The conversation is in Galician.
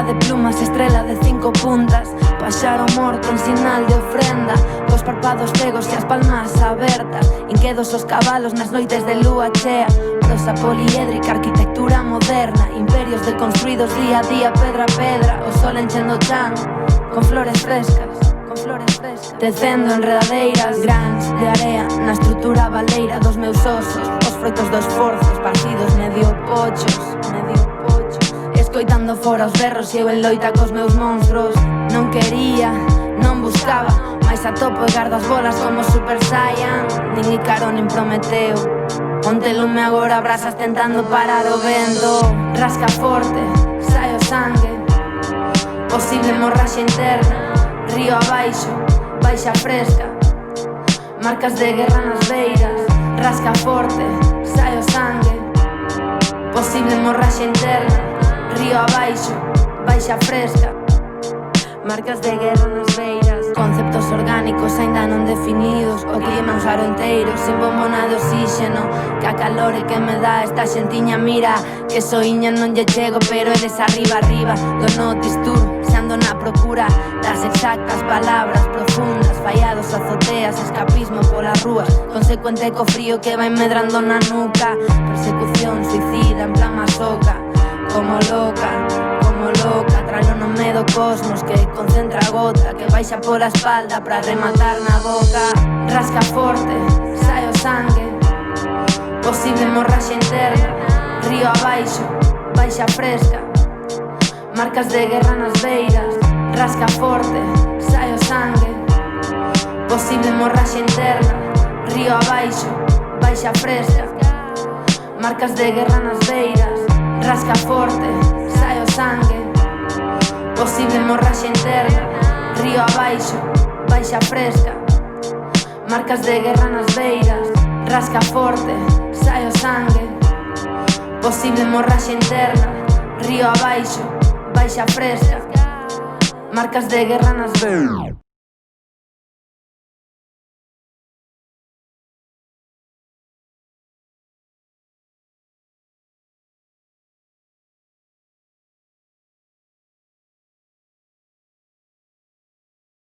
de plumas, estrela de 5 puntas, paxaro morto en sinal de ofrenda, cos párpados cegos e as palmas abertas, inquedos os cabalos nas noites de lúa chea, prosa poliédrica, arquitectura moderna, imperios deconstruídos día a día, pedra a pedra, o sol enchendo o chan con flores frescas, tecendo enredadeiras grans de area na estrutura baleira dos meus osos, os froitos do esforzo esparcidos medio pochos, escoitando fora os berros e eu en loita cos meus monstros. Non quería, non buscaba, mais atopo e gardo as bolas como Super Saiyan. Nin Ícaro nin Prometeo, onte lume agora brasas tentando parar o vento. Rasca forte, sai o sangue, posible hemorraxia interna, río abaixo, baixa fresca, marcas de guerra nas beiras. Rasca forte, sai o sangue, posible hemorraxia interna, río abaixo, baixa fresca, marcas de guerra nas beiras. Conceptos orgánicos aínda non definidos, o clima un faro enteiro, sen bombona de oxígeno, que a calore que me dá esta xentiña. Mira, que soiña non lle chego, pero eres arriba, arriba do notice tour, se ando na procura das exactas palabras profundas, fallados, azoteas, escapismo polas rúas, consecuente co frío que vai medrando na nuca, persecución suicida en plan masoca, como loca, tralo no medo cosmos que concentra a gota que baixa pola espalda pra rematar na boca. Rasca forte, sai o sangue, posible hemorraxia interna, río abaixo, baixa fresca, marcas de guerra nas beiras. Rasca forte, sai o sangue, posible hemorraxia interna, río abaixo, baixa fresca, marcas de guerra nas beiras. Rasca forte, sai o sangue, posible hemorraxia interna, río abaixo, baixa fresca, marcas de guerra nas beiras. Rasca forte, sai o sangue, posible hemorraxia interna, río abaixo, baixa fresca, marcas de guerra nas beiras.